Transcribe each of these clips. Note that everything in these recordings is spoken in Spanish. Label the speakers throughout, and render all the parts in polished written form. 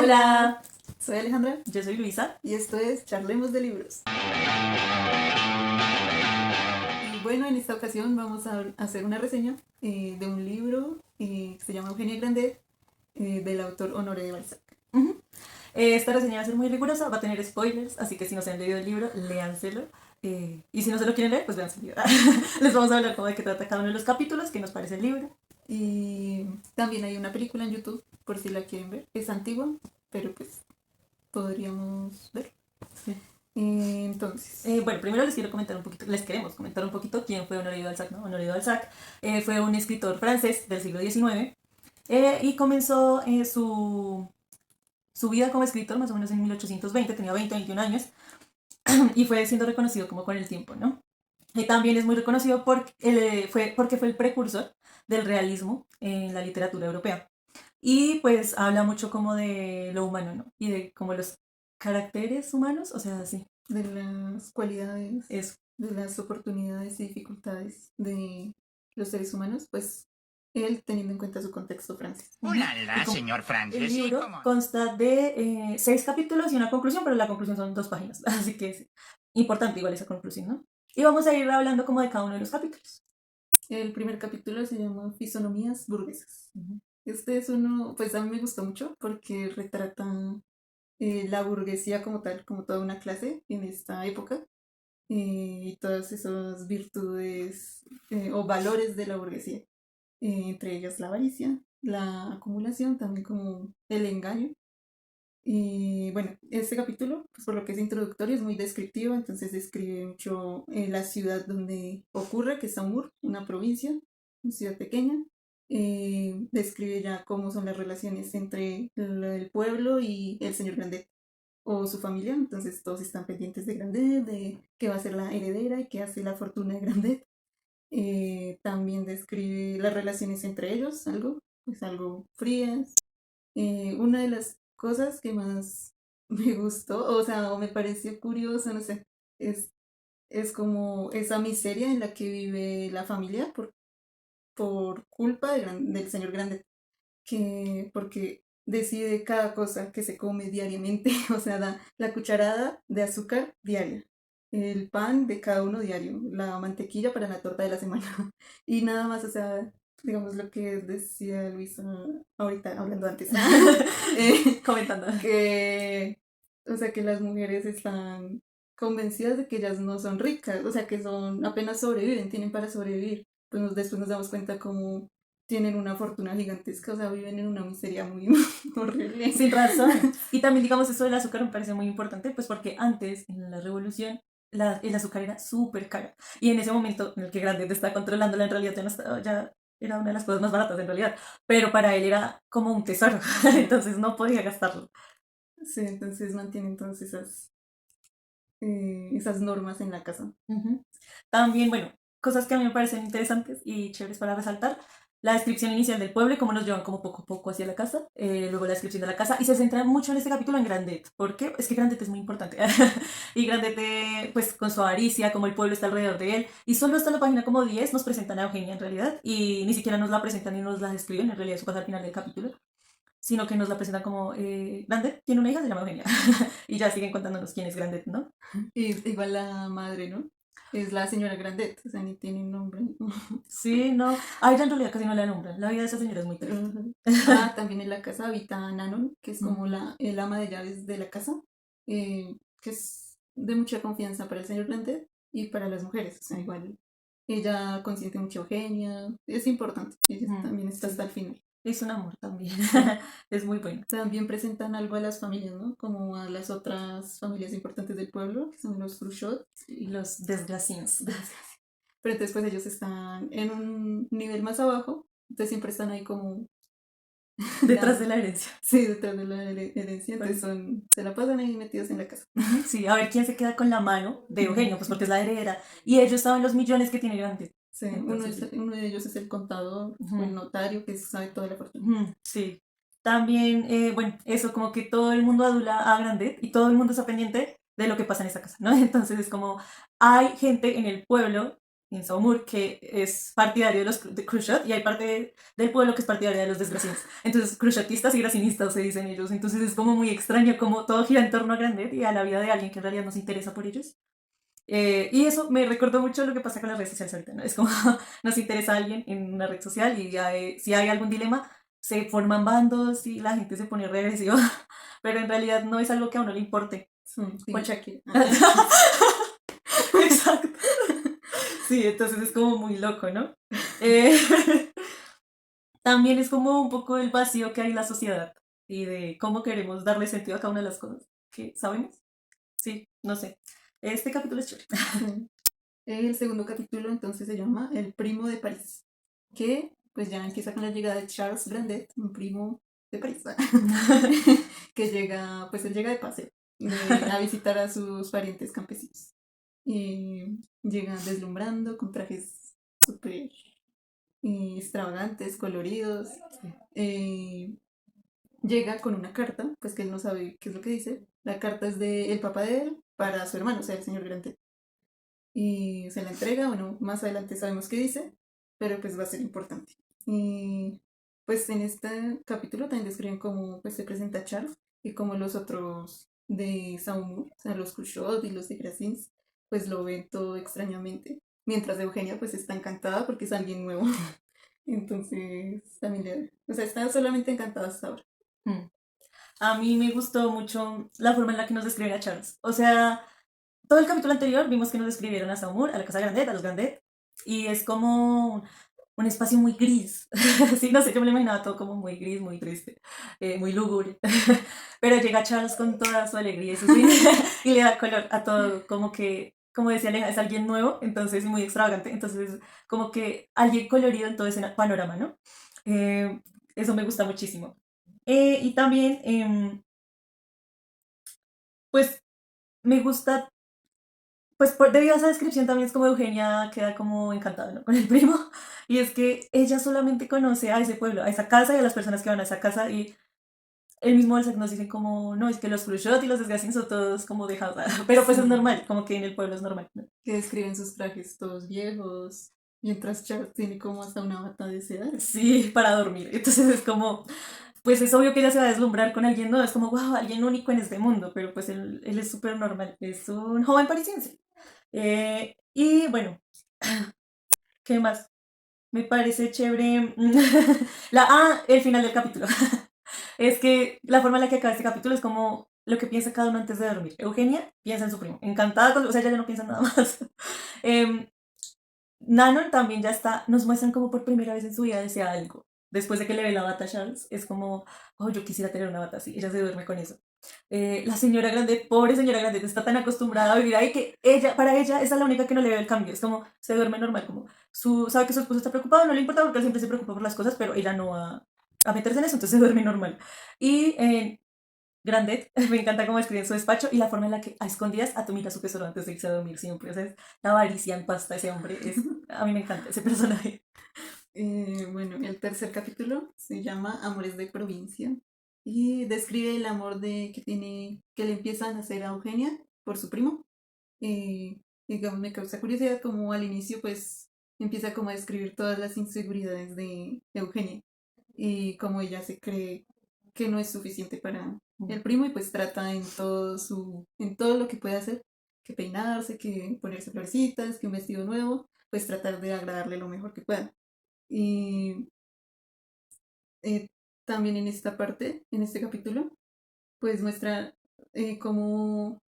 Speaker 1: Hola,
Speaker 2: Soy Alejandra
Speaker 1: yo soy Luisa.
Speaker 2: y esto es Charlemos de Libros. Y bueno, en esta ocasión vamos a hacer una reseña de un libro que se llama Eugenia Grandet, del autor Honoré de Balzac.
Speaker 1: Ujú. Esta reseña va a ser muy rigurosa, va a tener spoilers, así que si no se han leído el libro, léanselo. Y si no se lo quieren leer, pues véanse el libro. Les vamos a hablar cómo de qué trata cada uno de los capítulos, qué nos parece el libro.
Speaker 2: Y también hay una película en YouTube, por si la quieren ver. Es antigua, pero pues podríamos ver.
Speaker 1: Sí.
Speaker 2: Entonces,
Speaker 1: Bueno, primero les queremos comentar un poquito quién fue Honoré de Balzac, ¿no? Honoré de Balzac fue un escritor francés del siglo XIX y comenzó su vida como escritor más o menos en 1820, tenía 21 años y fue siendo reconocido como con el tiempo, ¿no? Y también es muy reconocido porque fue el precursor del realismo en la literatura europea. Y pues habla mucho como de lo humano, ¿no? Y de como los caracteres humanos, o sea, sí,
Speaker 2: de las cualidades,
Speaker 1: eso.
Speaker 2: de las oportunidades y dificultades de los seres humanos, pues él teniendo en cuenta su contexto francés.
Speaker 1: Y como
Speaker 3: Señor
Speaker 1: el
Speaker 3: Francis, sí,
Speaker 1: libro
Speaker 3: cómo.
Speaker 1: consta de 6 capítulos y una conclusión, pero la conclusión son 2 páginas, así que es importante igual esa conclusión, ¿no? Y vamos a ir hablando como de cada uno de los capítulos.
Speaker 2: El primer capítulo se llama Fisonomías burguesas.
Speaker 1: Ujú.
Speaker 2: Este es uno, pues a mí me gustó mucho porque retrata la burguesía como tal, como toda una clase en esta época, y todas esas virtudes o valores de la burguesía, entre ellas la avaricia, la acumulación, también como el engaño. Y bueno, este capítulo, pues por lo que es introductorio, es muy descriptivo, entonces describe mucho la ciudad donde ocurre, que es Saumur, una provincia, una ciudad pequeña. Describe ya cómo son las relaciones entre el pueblo y el señor Grandet o su familia, entonces todos están pendientes de Grandet, de qué va a ser la heredera y qué hace la fortuna de Grandet. También describe las relaciones entre ellos, pues algo frías. Una de las cosas que más me gustó, o sea, o me pareció curioso, no sé, es, es como esa miseria en la que vive la familia por culpa del señor Grande, que porque decide cada cosa que se come diariamente, o sea, da la cucharada de azúcar diaria, el pan de cada uno diario, la mantequilla para la torta de la semana, y nada más, o sea, digamos lo que decía Luisa ahorita, hablando antes,
Speaker 1: Comentando.
Speaker 2: que, o sea, que las mujeres están convencidas de que ellas no son ricas, o sea, que son, apenas sobreviven, tienen para sobrevivir. Pues después nos damos cuenta como tienen una fortuna gigantesca, o sea, viven en una miseria muy horrible.
Speaker 1: Sin razón. Y también, digamos, eso del azúcar me parece muy importante, pues porque antes, en la revolución, el azúcar era súper caro. Y en ese momento en el que Grandet está controlándola, en realidad ya, no ya era una de las cosas más baratas, en realidad. Pero para él era como un tesoro. Entonces no podía gastarlo.
Speaker 2: Sí, entonces mantienen todas esas normas en la casa.
Speaker 1: Ujú. También, bueno, cosas que a mí me parecen interesantes y chéveres para resaltar. La descripción inicial del pueblo y cómo nos llevan como poco a poco hacia la casa. Luego la descripción de la casa. Y se centra mucho en este capítulo en Grandet. ¿Por qué? Es que Grandet es muy importante. Y Grandet, pues con su avaricia, como el pueblo está alrededor de él. Y solo hasta la página como 10 nos presentan a Eugenia en realidad. Y ni siquiera nos la presentan ni nos la describen. En realidad eso pasa al final del capítulo. Sino que nos la presentan como Grandet tiene una hija, se llama Eugenia. Y ya siguen contándonos quién es Grandet, ¿no?
Speaker 2: Y igual la madre, ¿no? Es la señora Grandet, o sea, ni tiene nombre.
Speaker 1: Sí, no. A ella en realidad casi no la nombran. La vida de esa señora es muy triste.
Speaker 2: Ujú. Ah, también en la casa habita Nanon, que es como
Speaker 1: Ujú.
Speaker 2: el ama de llaves de la casa, que es de mucha confianza para el señor Blandet y para las mujeres. O sea, igual ella consiente mucho a Eugenia, es importante, ella también está
Speaker 1: Sí,
Speaker 2: hasta el final.
Speaker 1: es un amor también.
Speaker 2: Sí.
Speaker 1: Es muy bueno.
Speaker 2: También presentan algo a las familias, ¿no? Como a las otras familias importantes del pueblo, que son los Khrushchev.
Speaker 1: Y los desgraciados.
Speaker 2: Pero entonces pues ellos están en un nivel más abajo, entonces siempre están ahí como
Speaker 1: Detrás de
Speaker 2: dando.
Speaker 1: la herencia.
Speaker 2: Sí, detrás de la herencia,
Speaker 1: Bueno,
Speaker 2: entonces se la pasan ahí metidos en la casa.
Speaker 1: sí, a ver quién se queda con la mano de Eugenio, pues porque es la heredera. Y ellos saben los millones que tiene Grandet.
Speaker 2: Sí,
Speaker 1: Entonces, sí.
Speaker 2: uno de ellos es el contador o el
Speaker 1: Ujú,
Speaker 2: notario que sabe toda la fortuna.
Speaker 1: sí. También, bueno, eso, como que todo el mundo adula a Grandet y todo el mundo está pendiente de lo que pasa en esta casa, ¿no? Entonces es como, hay gente en el pueblo en Saumur, que es partidario de los de Khrushchev, y hay parte del pueblo que es partidaria de los desgraciados. Entonces, khrushchevistas y gracinistas se dicen ellos. Entonces es como muy extraño como todo gira en torno a Grandet y a la vida de alguien que en realidad no se interesa por ellos. Y eso me recordó mucho lo que pasa con las redes sociales ahorita, ¿no? Es como nos interesa a alguien en una red social y si hay algún dilema, se forman bandos y la gente se pone regresiva, pero en realidad no es algo que a uno le importe.
Speaker 2: Son Team
Speaker 1: Por-
Speaker 2: Shakira.
Speaker 1: Exacto. Sí, entonces es como muy loco, ¿no? Eh, también es como un poco el vacío que hay en la sociedad y de cómo queremos darle sentido a cada una de las cosas que sabemos. Sí, no sé. Este capítulo es chévere.
Speaker 2: Sí. El segundo capítulo entonces se llama El primo de París, que pues ya empieza con la llegada de Charles Grandet, un primo de París, que llega, pues él llega de paseo, a visitar a sus parientes campesinos. Y llega deslumbrando con trajes súper extravagantes, coloridos. Eh, llega con una carta, pues que él no sabe qué es lo que dice. La carta es de el papá de él para su hermano, o sea, el señor Grandet. Y se la entrega, bueno, más adelante sabemos qué dice, pero pues va a ser importante. Y pues en este capítulo también describen cómo pues se presenta Charles y cómo los otros de Saumur, o sea, los Khrushchev y los de Gracins, pues lo ven todo extrañamente. Mientras Eugenia pues está encantada porque es alguien nuevo. Entonces, también o sea, está solamente encantada hasta ahora.
Speaker 1: Mm. A mí me gustó mucho la forma en la que nos describen a Charles. O sea, todo el capítulo anterior vimos que nos describieron a Saumur, a la casa Grandet, a los Grandet, y es como un espacio muy gris. Sí, no sé, yo me lo imaginaba todo como muy gris, muy triste, muy lúgubre. Pero llega Charles con toda su alegría y su swing y le da color a todo, como que, como decía Aleja, es alguien nuevo, entonces muy extravagante, entonces como que alguien colorido en todo ese panorama, ¿no? Eh, eso me gusta muchísimo. Y también, pues me gusta, pues debido a esa descripción también es como Eugenia queda como encantada, ¿no? Con el primo. Y es que ella solamente conoce a ese pueblo, a esa casa y a las personas que van a esa casa. Y el mismo Balzac nos dice como, no, es que los Khrushchev y los desgraciados son todos como dejados. Pero pues es
Speaker 2: Sí,
Speaker 1: normal, como que en el pueblo es normal, ¿no?
Speaker 2: que describen sus trajes todos viejos, mientras Charles tiene como hasta una bata de seda.
Speaker 1: Sí, para dormir. Entonces es como, pues es obvio que ella se va a deslumbrar con alguien, ¿no? Es como, wow, alguien único en este mundo, pero pues él es súper normal, es un joven parisiense. Y bueno, ¿qué más? Me parece chévere. El final del capítulo. Es que la forma en la que acaba este capítulo es como lo que piensa cada uno antes de dormir. Eugenia piensa en su primo, encantada con, o sea, ella ya no piensa en nada más. Em, Nanon también ya está, nos muestran como por primera vez en su vida desea algo. Después de que le ve la bata a Charles, es como, oh, yo quisiera tener una bata así. Ella se duerme con eso. La señora Grande, pobre señora Grande, está tan acostumbrada a vivir ahí que ella, para ella, esa es la única que no le ve el cambio. Es como, se duerme normal, como, sabe que su esposo está preocupado, no le importa porque él siempre se preocupa por las cosas, pero ella no va a meterse en eso, entonces se duerme normal. Y Grandet, me encanta cómo escribe en su despacho y la forma en la que a escondidas atomita su tesoro antes de irse a dormir siempre. O sea, es la avaricia en pasta ese hombre. A mí me encanta ese personaje.
Speaker 2: Bueno, el tercer capítulo se llama Amores de provincia y describe el amor que le empiezan a hacer a Eugenia por su primo. Digamos, me causa curiosidad como al inicio pues empieza como a describir todas las inseguridades de Eugenia y cómo ella se cree que no es suficiente para el primo y pues trata en todo lo que puede hacer, que peinarse, que ponerse florecitas, que un vestido nuevo, pues tratar de agradarle lo mejor que pueda. Y eh, también en esta parte, en este capítulo, pues muestra cómo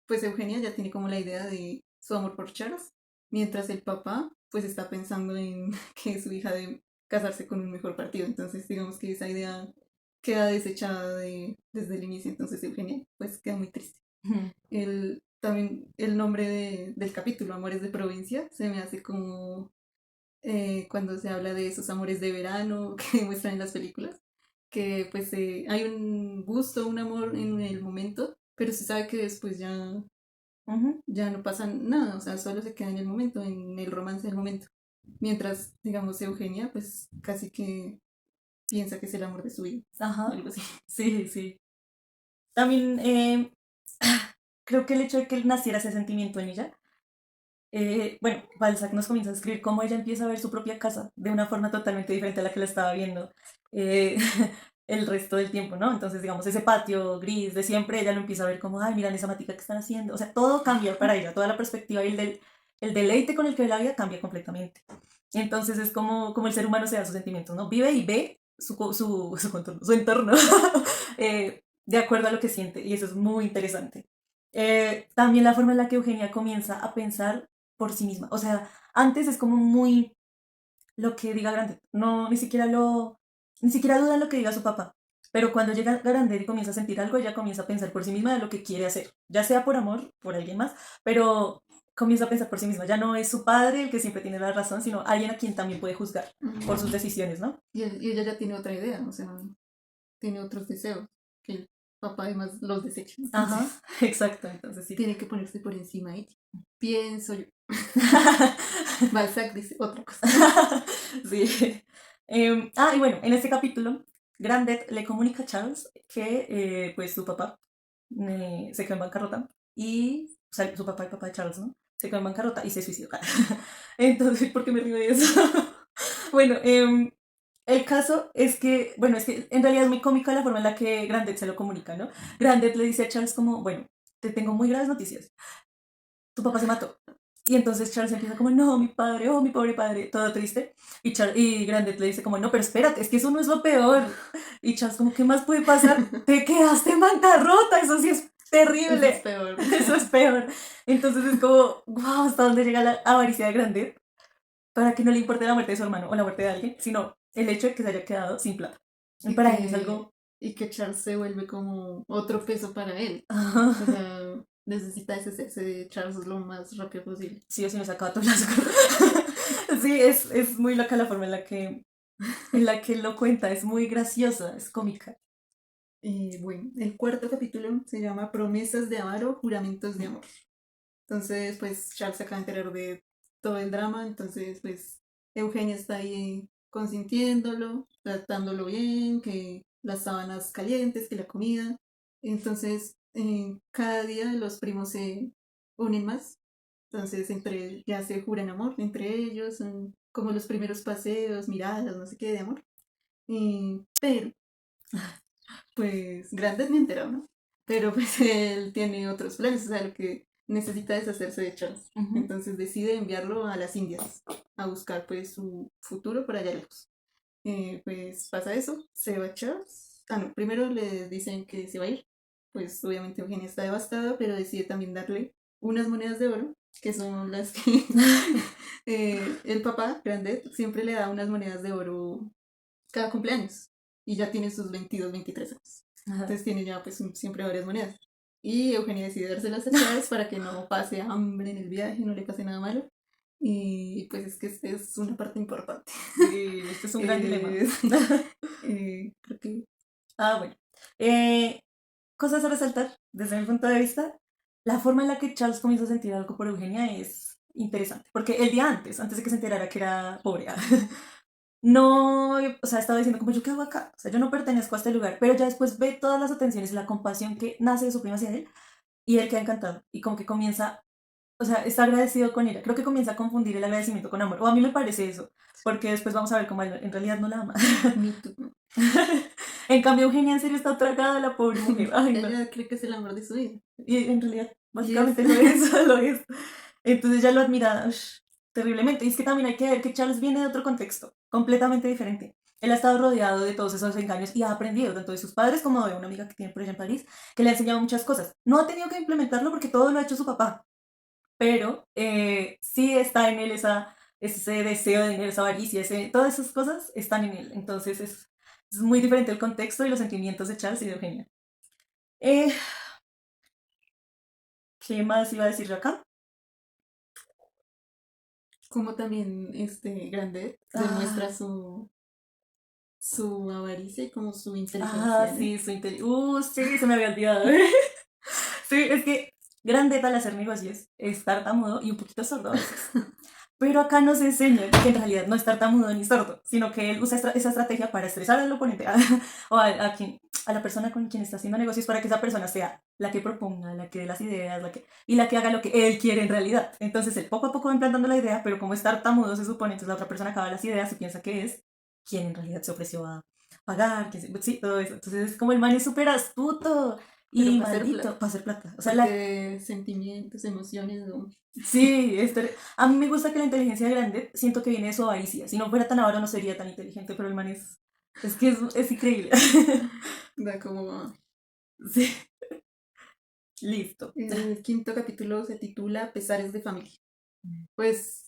Speaker 2: pues Eugenia ya tiene como la idea de su amor por Charles, mientras el papá pues está pensando en que su hija debe casarse con un mejor partido. Entonces digamos que esa idea queda desechada desde el inicio, entonces Eugenia pues queda muy triste. También el nombre del capítulo, Amores de Provincia, se me hace como cuando se habla de esos amores de verano que muestran en las películas, que pues hay un gusto, un amor en el momento, pero se sabe que después
Speaker 1: Ujú.
Speaker 2: ya no pasa nada, o sea, solo se queda en el momento, en el romance del momento. Mientras, digamos, Eugenia, pues casi que piensa que es el amor de su vida,
Speaker 1: Ajá.
Speaker 2: algo así.
Speaker 1: Sí, sí. También creo que el hecho de que naciera ese sentimiento en ella bueno, Balzac nos comienza a escribir cómo ella empieza a ver su propia casa de una forma totalmente diferente a la que la estaba viendo eh, el resto del tiempo, ¿no? Entonces, digamos, ese patio gris de siempre, ella lo empieza a ver como, ay, miran esa matica que están haciendo. O sea, todo cambia para ella, toda la perspectiva y el deleite con el que ve la vida cambia completamente. Entonces es como el ser humano se da sus sentimientos, ¿no? Vive y ve su contorno, su entorno de acuerdo a lo que siente y eso es muy interesante. También la forma en la que Eugenia comienza a pensar por sí misma. O sea, antes es como muy lo que diga Grandet. No, ni siquiera duda en lo que diga su papá. Pero cuando llega Grandet y comienza a sentir algo, ella comienza a pensar por sí misma de lo que quiere hacer. Ya sea por amor, por alguien más, pero comienza a pensar por sí misma. Ya no es su padre el que siempre tiene la razón, sino alguien a quien también puede juzgar por sus decisiones, ¿no?
Speaker 2: Y ella ya tiene otra idea, o sea, tiene otros deseos que el papá además los desecha.
Speaker 1: Ajá,
Speaker 2: Entonces,
Speaker 1: exacto, entonces sí.
Speaker 2: tiene que ponerse por encima de ella. Pienso yo. Balzac dice otra cosa.
Speaker 1: Sí. Y bueno, en este capítulo, Grandet le comunica a Charles que pues su papá se quedó en bancarrota y, o sea, su papá, el papá de Charles, ¿no? Se quedó en bancarrota y se suicidó. Entonces, ¿por qué me río de eso? Bueno, el caso es que, bueno, es que en realidad es muy cómica la forma en la que Grandet se lo comunica, ¿no? Grandet le dice a Charles como, bueno, te tengo muy graves noticias. Tu papá se mató. Y entonces Charles empieza como, no, mi padre, oh, mi pobre padre, todo triste. Y Grandet le dice como, no, pero espérate, es que eso no es lo peor. Y Charles como, ¿qué más puede pasar? Te quedaste en bancarrota, eso sí es
Speaker 2: Eso es
Speaker 1: terrible.
Speaker 2: peor.
Speaker 1: Eso es peor. Entonces es como, wow, ¿hasta dónde llega la avaricia de Grandet? Para que no le importe la muerte de su hermano o la muerte de alguien, sino el hecho de que se haya quedado sin plata. Y
Speaker 2: Y
Speaker 1: para él es algo...
Speaker 2: y que Charles se vuelve como otro peso para él. O sea, necesita deshacerse de Charles lo más rápido posible.
Speaker 1: Sí o sí me sacaba todo el asco. Sí, es muy loca la forma en la que lo cuenta, es muy graciosa, es cómica.
Speaker 2: Y bueno, el cuarto capítulo se llama Promesas de amor o juramentos de amor. Entonces, pues Charles se acaba de enterar de todo el drama, entonces, pues Eugenia está ahí consintiéndolo, tratándolo bien, que las sábanas calientes, que la comida. Entonces, cada día los primos se unen más. Entonces, ya se juran amor entre ellos, son como los primeros paseos, miradas, no sé qué de amor. Pero pues Grandes ni enterado, ¿no? Pero pues él tiene otros planes, o sea, lo que necesita es hacerse de Charles.
Speaker 1: Ujú.
Speaker 2: Entonces decide enviarlo a las Indias a buscar pues su futuro por allá lejos. Pues pasa eso, se va Charles. Ah, no, primero le dicen que se va a ir. Pues obviamente Eugenia está devastada, pero decide también darle unas monedas de oro, que son las que el papá, Grandet, siempre le da unas monedas de oro cada cumpleaños y ya tiene sus 22 23 años.
Speaker 1: Ajá.
Speaker 2: Entonces tiene ya pues siempre varias monedas. Y Eugenia decide dárselas a Charles para que no pase hambre en el viaje, no le pase nada malo. Y pues es que esta es una parte importante.
Speaker 1: Sí, este es un gran dilema.
Speaker 2: Eh, creo que
Speaker 1: Bueno. Eh, Cosas a resaltar desde mi punto de vista. La forma en la que Charles comienza a sentir algo por Eugenia es interesante. Porque el día antes de que se enterara que era pobre, no, o sea, estaba diciendo como yo qué hago acá, o sea, yo no pertenezco a este lugar, pero ya después ve todas las atenciones y la compasión que nace de su prima hacia él y él queda encantado y como que comienza, o sea, está agradecido con ella, creo que comienza a confundir el agradecimiento con amor, o a mí me parece eso, porque después vamos a ver cómo él en realidad no la ama.
Speaker 2: Me Too.
Speaker 1: En cambio, Eugenia en serio está tragada, la pobre mujer, ay no,
Speaker 2: Ella cree que es el amor de su vida.
Speaker 1: y en realidad
Speaker 2: Y es.
Speaker 1: básicamente lo es, lo es. Entonces ella lo admira terriblemente. Y es que también hay que ver que Charles viene de otro contexto, completamente diferente. Él ha estado rodeado de todos esos engaños y ha aprendido tanto de sus padres como de una amiga que tiene por ella en París, que le ha enseñado muchas cosas. No ha tenido que implementarlo porque todo lo ha hecho su papá, pero sí está en él ese deseo de dinero, esa avaricia, todas esas cosas están en él. Entonces es muy diferente el contexto y los sentimientos de Charles y de Eugenia. Eh, ¿Qué más iba a decir yo acá?
Speaker 2: Como también Grandet demuestra
Speaker 1: Ah,
Speaker 2: su avaricia y como su inteligencia, ¿no?
Speaker 1: sí, su inteligencia. Sí, se me había olvidado. Sí, es que Grandeta al hacer negocios es tartamudo y un poquito sordo a veces. Pero acá nos enseñan que en realidad no es tartamudo ni sordo, sino que él usa esa estrategia para estresar al oponente o a la persona con quien está haciendo negocios para que esa persona sea la que proponga, la que dé las ideas, y la que haga lo que él quiere en realidad. Entonces él poco a poco va implantando la idea, pero como es tartamudo se supone, entonces la otra persona acaba las ideas y piensa que es quien en realidad se ofreció a pagar, sí, todo eso. Entonces es como el man es súper astuto
Speaker 2: Pero
Speaker 1: y
Speaker 2: para hacer
Speaker 1: maldito
Speaker 2: plata.
Speaker 1: para hacer plata. O sea,
Speaker 2: Porque sentimientos, emociones, no.
Speaker 1: sí, a mí me gusta que la inteligencia de Grandet siento que viene de su avaricia. Si no fuera tan avaro no sería tan inteligente, pero el man es que es increíble.
Speaker 2: Da como.
Speaker 1: Sí, listo.
Speaker 2: El quinto capítulo se titula Pesares de familia. Pues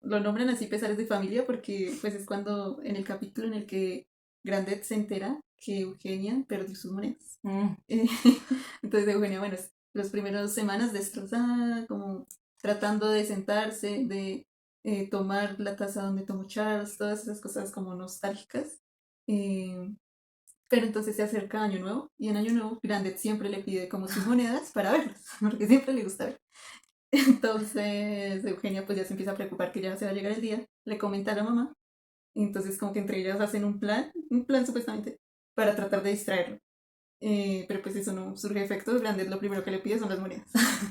Speaker 2: lo nombran así Pesares de familia porque pues es cuando en el capítulo en el que Grandet se entera que Eugenia perdió sus monedas.
Speaker 1: Mm,
Speaker 2: Eh, Entonces Eugenia, bueno, las primeras semanas destrozada, como tratando de sentarse, de tomar la taza donde tomó Charles, todas esas cosas como nostálgicas. Eh, pero entonces se acerca Año Nuevo y en Año Nuevo Grandet siempre le pide como sus monedas para verlas, porque siempre le gusta ver. Entonces Eugenia pues ya se empieza a preocupar que ya se va a llegar el día, le comenta a la mamá, y entonces como que entre ellas hacen un plan supuestamente, para tratar de distraerlo. Pero pues eso no surge efecto, Grandet lo primero que le pide son las monedas.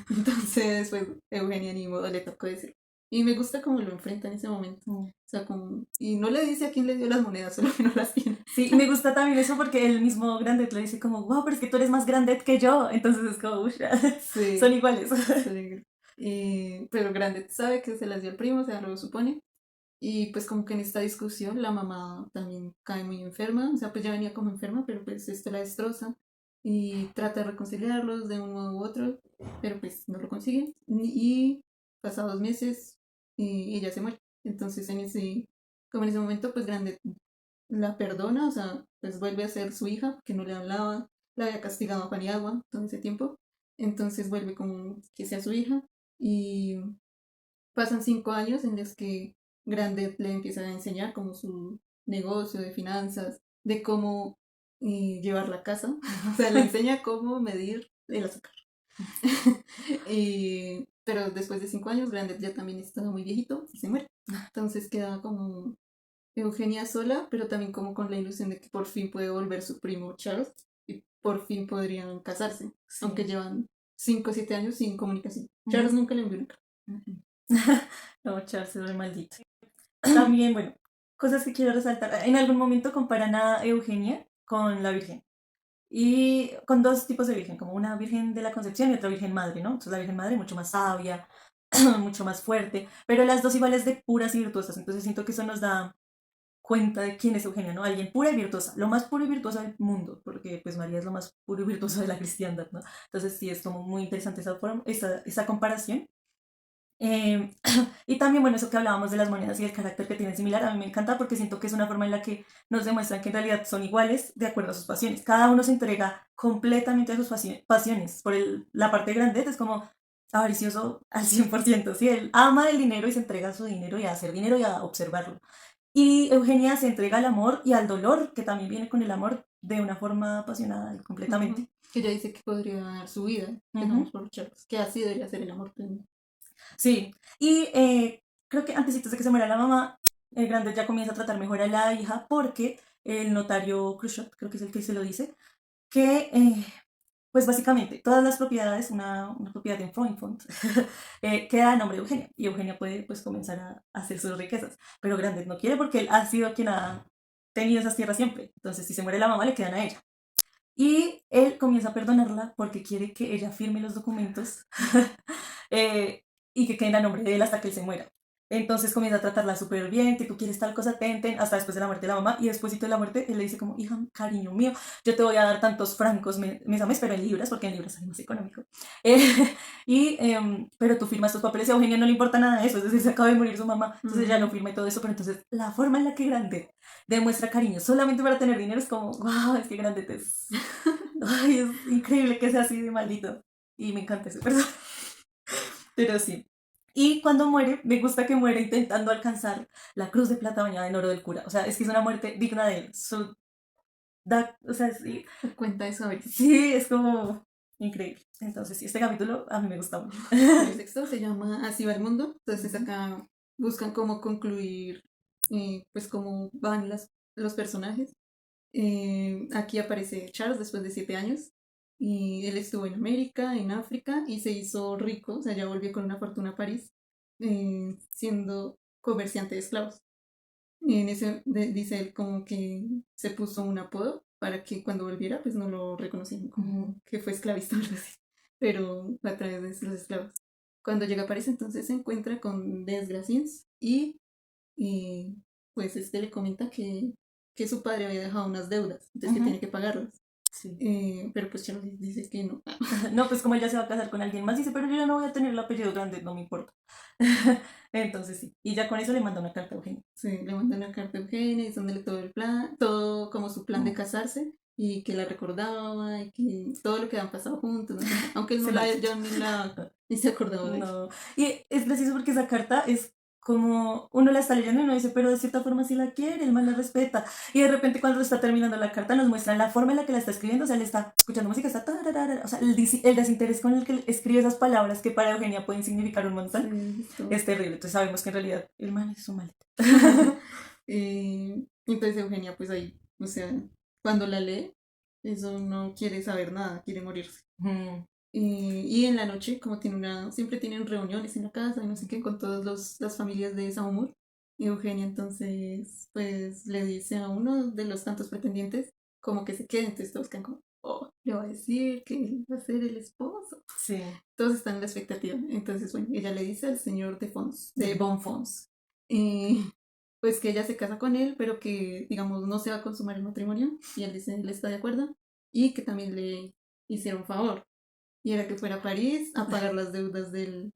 Speaker 2: Entonces pues Eugenia ni modo le tocó decir. Y me gusta cómo lo enfrenta en ese momento.
Speaker 1: mm.
Speaker 2: O sea, como... Y no le dice a quién le dio las monedas, solo que no las tiene.
Speaker 1: Sí, y me gusta también eso porque el mismo Grandet le dice como, wow, pero es que tú eres más Grandet que yo. Entonces es como, uff, son
Speaker 2: Sí,
Speaker 1: iguales.
Speaker 2: sí. Pero Grandet sabe que se las dio el primo, o sea, lo supone. Y pues como que en esta discusión la mamá también cae muy enferma, o sea, pues ya venía como enferma, pero pues esto la destroza y trata de reconciliarlos de un modo u otro, pero pues no lo consigue. Y pasados meses ella se muere. Entonces como en ese momento pues Grande la perdona, o sea, pues vuelve a ser su hija, que no le hablaba, la había castigado a pan y agua todo ese tiempo. Entonces vuelve como que sea su hija y pasan 5 años en los que Grandet le empieza a enseñar como su negocio de finanzas, de cómo llevar la casa. O sea, le enseña cómo medir el azúcar. Pero después de 5 años, Grandet ya también está muy viejito y se muere. Entonces queda como Eugenia sola, pero también como con la ilusión de que por fin puede volver su primo Charles y por fin podrían casarse, aunque
Speaker 1: Sí.
Speaker 2: llevan 5 o 7 años sin comunicación. Charles
Speaker 1: Ujú.
Speaker 2: nunca le envió una carta.
Speaker 1: Ujú. No, Charles es re maldito. También, bueno, cosas que quiero resaltar. En algún momento comparan a Eugenia con la Virgen. Y con dos tipos de virgen, como una virgen de la concepción y otra virgen madre, ¿no? Entonces la virgen madre mucho más sabia, mucho más fuerte, pero las dos iguales de puras y virtuosas. Entonces siento que eso nos da cuenta de quién es Eugenia, ¿no? Alguien pura y virtuosa, lo más puro y virtuoso del mundo, porque pues María es lo más puro y virtuoso de la cristiandad, ¿no? Entonces sí es como muy interesante esa comparación. Eh, y también, bueno, eso que hablábamos de las monedas y el carácter que tienen similar, a mí me encanta porque siento que es una forma en la que nos demuestran que en realidad son iguales de acuerdo a sus pasiones. Cada uno se entrega completamente a sus pasiones. La parte de Grandet es como avaricioso al 100%, ¿sí? Él ama el dinero y se entrega a su dinero y a hacer dinero y a observarlo. Y Eugenia se entrega al amor y al dolor, que también viene con el amor de una forma apasionada y
Speaker 2: Ujú.
Speaker 1: completamente.
Speaker 2: Que ella dice que podría dar su vida,
Speaker 1: Ujú.
Speaker 2: digamos, por Charles, que así debería ser el amor pleno.
Speaker 1: Sí, y creo que antes de que se muera la mamá, el grande ya comienza a tratar mejor a la hija porque el notario Khrushchev, creo que es el que se lo dice, que pues básicamente todas las propiedades, una propiedad en Freundfund, queda a nombre de Eugenia y Eugenia puede pues comenzar a hacer sus riquezas, pero Grandet no quiere porque él ha sido quien ha tenido esas tierras siempre, entonces si se muere la mamá le quedan a ella. Y él comienza a perdonarla porque quiere que ella firme los documentos eh, y que queden a nombre de él hasta que él se muera. Entonces comienza a tratarla súper bien, que tú quieres tal cosa, hasta después de la muerte de la mamá. Y después de la muerte, él le dice como, hija, cariño mío, yo te voy a dar tantos francos mes a mes, pero en libras, porque en libras sale más económico. Eh, pero tú firmas tus papeles y a Eugenia no le importa nada de eso, es decir, se acaba de morir su mamá, entonces ella lo
Speaker 2: Ujú.
Speaker 1: firma y todo eso, pero entonces la forma en la que Grande demuestra cariño solamente para tener dinero es como, wow, es que Grande es... Ay, es increíble que sea así de maldito. Y me encanta ese personaje. Pero sí. Y cuando muere, me gusta que muere intentando alcanzar la cruz de plata bañada en oro del cura. O sea, es que es una muerte digna de él. O sea, sí,
Speaker 2: Cuenta eso ahorita.
Speaker 1: sí, es como... Increíble. Entonces, sí, este capítulo a mí me gusta mucho.
Speaker 2: El texto se llama Así va el mundo. Entonces acá buscan cómo concluir, pues cómo van los personajes. Aquí aparece Charles después de 7 años. Y él estuvo en América, en África y se hizo rico, o sea, ya volvió con una fortuna a París, siendo comerciante de esclavos. Y en ese dice él como que se puso un apodo para que cuando volviera pues no lo reconocieran como que fue esclavista o algo así, pero fue a través de los esclavos. Cuando llega a París entonces se encuentra con Desgraciens y pues este le comenta que su padre había dejado unas deudas, entonces que tiene que pagarlas.
Speaker 1: Sí.
Speaker 2: Pero pues Charles dice que no.
Speaker 1: No, pues como ella se va a casar con alguien más, dice, pero yo ya no voy a tener el apellido grande, no me importa. Entonces sí, y ya con eso le manda una carta a Eugenia.
Speaker 2: Sí, le manda una carta a Eugenia diciéndole todo el plan, todo como su plan de casarse y que la recordaba y que todo lo que han pasado juntos, ¿no? Aunque él no
Speaker 1: Se
Speaker 2: la,
Speaker 1: la
Speaker 2: ya ni se acordaba de eso.
Speaker 1: No. Y es preciso porque esa carta es como uno la está leyendo y uno dice, pero de cierta forma sí la quiere, el man la respeta. Y de repente cuando está terminando la carta nos muestran la forma en la que la está escribiendo, o sea, él está escuchando música, está tararara, o sea, el desinterés con el que escribe esas palabras que para Eugenia pueden significar un montón,
Speaker 2: Sí,
Speaker 1: es terrible. Entonces sabemos que en realidad el man es un maldito.
Speaker 2: Entonces Eugenia pues ahí, o sea, cuando la lee, eso no quiere saber nada, quiere morirse.
Speaker 1: Mm,
Speaker 2: Y en la noche, como siempre tienen reuniones en la casa y no sé qué, con todas las familias de Saumur. Y Eugenia entonces, pues le dice a uno de los tantos pretendientes como que se quede, entonces todos quedan como, oh, le va a decir que él va a ser el esposo.
Speaker 1: sí.
Speaker 2: Todos están en la expectativa. Entonces, bueno, ella le dice al señor de
Speaker 1: De
Speaker 2: Bonfons, eh, pues que ella se casa con él, pero que, digamos, no se va a consumar el matrimonio. Y él dice, él está de acuerdo. Y que también le hicieron un favor y era que fuera a París a pagar las deudas del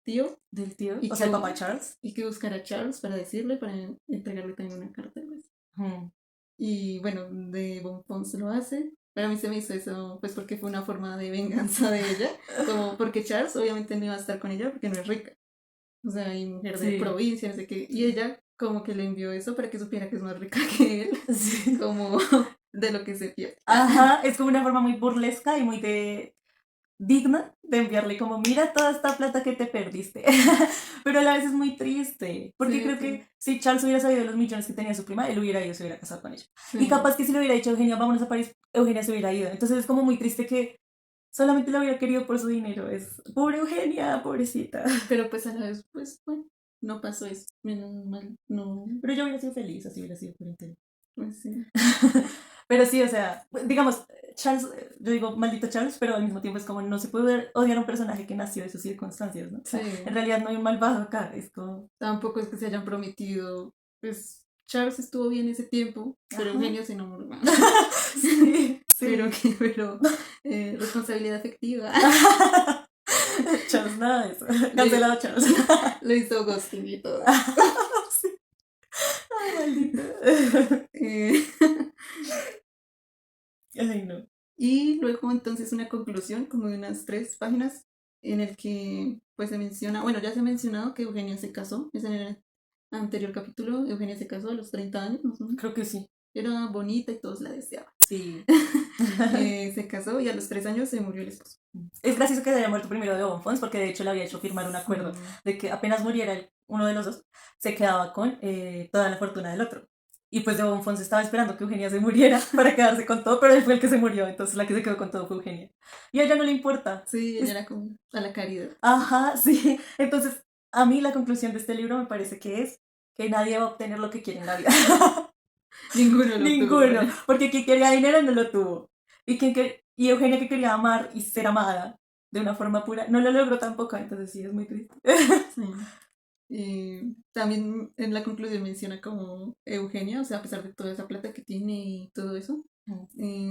Speaker 2: tío
Speaker 1: Del tío,
Speaker 2: y
Speaker 1: o
Speaker 2: que,
Speaker 1: sea, el papá Charles.
Speaker 2: y que buscara a Charles para decirle, para entregarle también una carta. Pues.
Speaker 1: Mm,
Speaker 2: Y bueno, de Bonfons lo hace. Pero a mí se me hizo eso, pues porque fue una forma de venganza de ella. Como porque Charles obviamente no iba a estar con ella porque no es rica. O sea, hay mujer de
Speaker 1: sí.
Speaker 2: provincia, no sé qué. Y ella como que le envió eso para que supiera que es más rica que él.
Speaker 1: Sí.
Speaker 2: Como de lo que se pierde.
Speaker 1: Ajá, es como una forma muy burlesca y muy digna de enviarle como, mira toda esta plata que te perdiste. Pero a la vez es muy triste, porque
Speaker 2: Sí,
Speaker 1: creo
Speaker 2: sí,
Speaker 1: que si Charles hubiera sabido los millones que tenía su prima, él hubiera ido, se hubiera casado con ella. Y
Speaker 2: sí.
Speaker 1: capaz que si le hubiera dicho a Eugenia, vámonos a París, Eugenia se hubiera ido. Entonces es como muy triste que solamente lo hubiera querido por su dinero. Es, pobre Eugenia, pobrecita.
Speaker 2: Pero pues a la vez, pues bueno, no pasó eso. Menos mal, no.
Speaker 1: Pero yo hubiera sido feliz, así hubiera sido por entero.
Speaker 2: Pues sí.
Speaker 1: Pero sí, o sea, digamos, Charles, yo digo maldito Charles, pero al mismo tiempo es como no se puede odiar a un personaje que nació de sus circunstancias, ¿no? O sea, en
Speaker 2: Sí.
Speaker 1: realidad no hay un malvado acá, es como,
Speaker 2: Tampoco es que se hayan prometido. Pues Charles estuvo bien ese tiempo, pero
Speaker 1: ajá.
Speaker 2: Eugenio se enamoró.
Speaker 1: Sí,
Speaker 2: Pero
Speaker 1: sí.
Speaker 2: que, pero responsabilidad afectiva.
Speaker 1: Charles, nada de eso.
Speaker 2: Le,
Speaker 1: Cancelado Charles.
Speaker 2: le hizo ghosting y todo.
Speaker 1: Sí. Ay, maldito.
Speaker 2: Eh,
Speaker 1: Ay, no.
Speaker 2: y luego entonces una conclusión como de unas 3 páginas en el que pues se menciona, bueno, ya se ha mencionado que Eugenia se casó, es en el anterior capítulo, Eugenia se casó a los 30 años, más o menos.
Speaker 1: Creo que sí.
Speaker 2: Era bonita y todos la deseaban.
Speaker 1: Sí.
Speaker 2: Se casó y a los 3 años se murió el esposo.
Speaker 1: Es gracioso que se haya muerto primero de Bonfons, porque de hecho le había hecho firmar un acuerdo
Speaker 2: Sí.
Speaker 1: de que apenas muriera uno de los dos, se quedaba con toda la fortuna del otro. Y pues de Bonfons estaba esperando que Eugenia se muriera para quedarse con todo, pero él fue el que se murió, entonces la que se quedó con todo fue Eugenia. Y a ella no le importa.
Speaker 2: Sí, ella era como a la caridad.
Speaker 1: Ajá, sí. Entonces, a mí la conclusión de este libro me parece que es que nadie va a obtener lo que quiere en la vida.
Speaker 2: Ninguno lo tuvo.
Speaker 1: Ninguno. Porque quien quería dinero no lo tuvo. Y Eugenia que quería amar y ser amada de una forma pura, no lo logró tampoco. Entonces sí, es muy triste.
Speaker 2: Sí. También en la conclusión menciona como Eugenia, o sea, a pesar de toda esa plata que tiene y todo eso,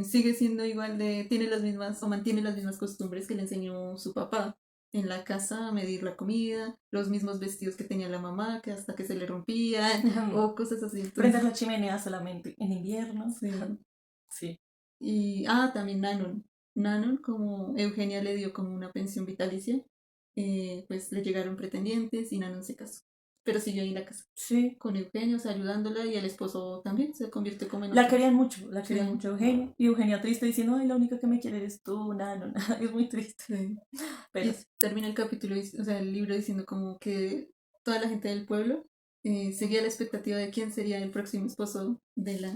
Speaker 2: sigue siendo igual tiene las mismas o mantiene las mismas costumbres que le enseñó su papá en la casa a medir la comida, los mismos vestidos que tenía la mamá, que hasta que se le rompían, o cosas así. Entonces,
Speaker 1: Prender la chimenea solamente en invierno.
Speaker 2: sí.
Speaker 1: Sí.
Speaker 2: Y, también Nanon. Nanon, como Eugenia le dio como una pensión vitalicia, pues le llegaron pretendientes y Nanon se casó. pero siguió ahí en la casa
Speaker 1: Sí.
Speaker 2: con Eugenio, o sea, ayudándola, y el esposo también se convirtió como en
Speaker 1: La
Speaker 2: otro.
Speaker 1: querían mucho, la querían
Speaker 2: Sí.
Speaker 1: mucho a Eugenia. Y Eugenia triste diciendo, ay, la única que me quiere eres tú, nada, no, nada. Es muy triste.
Speaker 2: Sí.
Speaker 1: Pero
Speaker 2: Y
Speaker 1: sí.
Speaker 2: termina el capítulo, o sea, el libro diciendo como que toda la gente del pueblo seguía la expectativa de quién sería el próximo esposo de la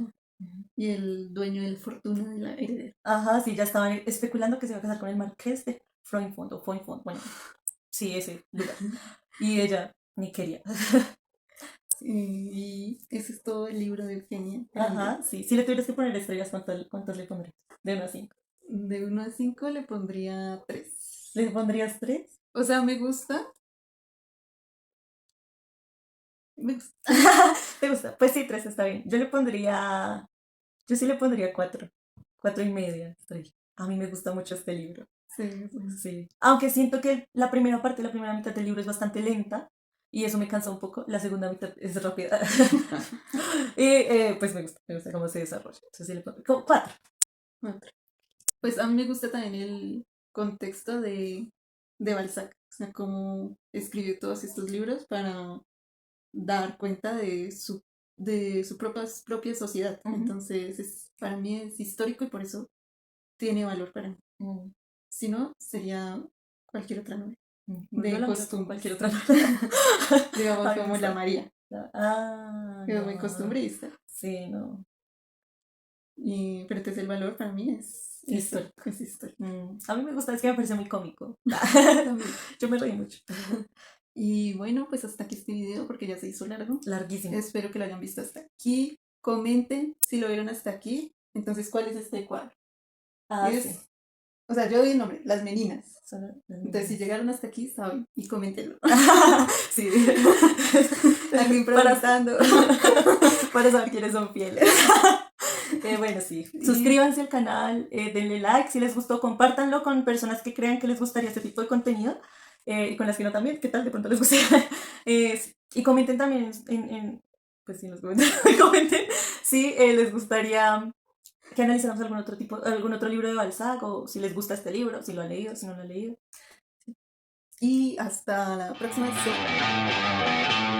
Speaker 2: y el dueño de la fortuna de la heredera.
Speaker 1: Ajá, sí, ya estaban especulando que se iba a casar con el marqués de Freunfund o Freunfund, bueno, sí, ese lugar. Y ella ni quería.
Speaker 2: Y ese es todo el libro de Eugenia, el
Speaker 1: Ajá,
Speaker 2: libro.
Speaker 1: sí. Si le tuvieras que poner estrellas, ¿cuántas le pondrías? De 1 a 5.
Speaker 2: De 1 a 5 le pondría 3.
Speaker 1: ¿Le pondrías 3?
Speaker 2: O sea, me gusta. Me gusta.
Speaker 1: ¿Te gusta? Pues sí, 3 está bien. Yo sí le pondría 4. 4.5 estrellas. A mí me gusta mucho este libro.
Speaker 2: Sí,
Speaker 1: Sí. Aunque siento que la primera parte, la primera mitad del libro es bastante lenta y eso me cansa un poco. La segunda mitad es rápida. Y pues me gusta cómo se desarrolla. Entonces sí le pongo 4.
Speaker 2: Otro. Pues a mí me gusta también el contexto de Balzac. O sea, cómo escribió todos estos libros para dar cuenta de su propia sociedad. Entonces, para mí es histórico y por eso tiene valor para mí. Si no, sería cualquier otra novela.
Speaker 1: Yo
Speaker 2: De
Speaker 1: la miro como
Speaker 2: costumbres.
Speaker 1: cualquier otra novela.
Speaker 2: Digamos,
Speaker 1: A mí me
Speaker 2: como la
Speaker 1: gusta.
Speaker 2: María, que es muy
Speaker 1: No.
Speaker 2: costumbrista.
Speaker 1: Sí, no.
Speaker 2: Pero entonces el valor para mí es
Speaker 1: Histórico.
Speaker 2: histórico. Es histórico.
Speaker 1: A mí me gusta, es que me parece muy cómico.
Speaker 2: También.
Speaker 1: Yo me reí mucho.
Speaker 2: Y bueno, pues hasta aquí este video porque ya se hizo largo.
Speaker 1: Larguísimo.
Speaker 2: Espero que lo hayan visto hasta aquí. Comenten si lo vieron hasta aquí. Entonces, ¿cuál es este cuadro?
Speaker 1: Sí.
Speaker 2: O sea, yo doy el nombre, Las Meninas.
Speaker 1: Son las
Speaker 2: Entonces, si llegaron hasta aquí, saben. Y coméntenlo.
Speaker 1: Sí.
Speaker 2: Aquí improvisando.
Speaker 1: Para saber quiénes son fieles. Bueno, sí. Suscríbanse al canal, denle like. Si les gustó, compártanlo con personas que crean que les gustaría este tipo de contenido. Y con las que no también, ¿qué tal? De pronto les guste. Sí. Y comenten también pues sí, nos comenten, comenten si les gustaría que analizáramos algún otro libro de Balzac, o si les gusta este libro, si lo han leído, si no lo han leído.
Speaker 2: Y hasta la próxima sesión.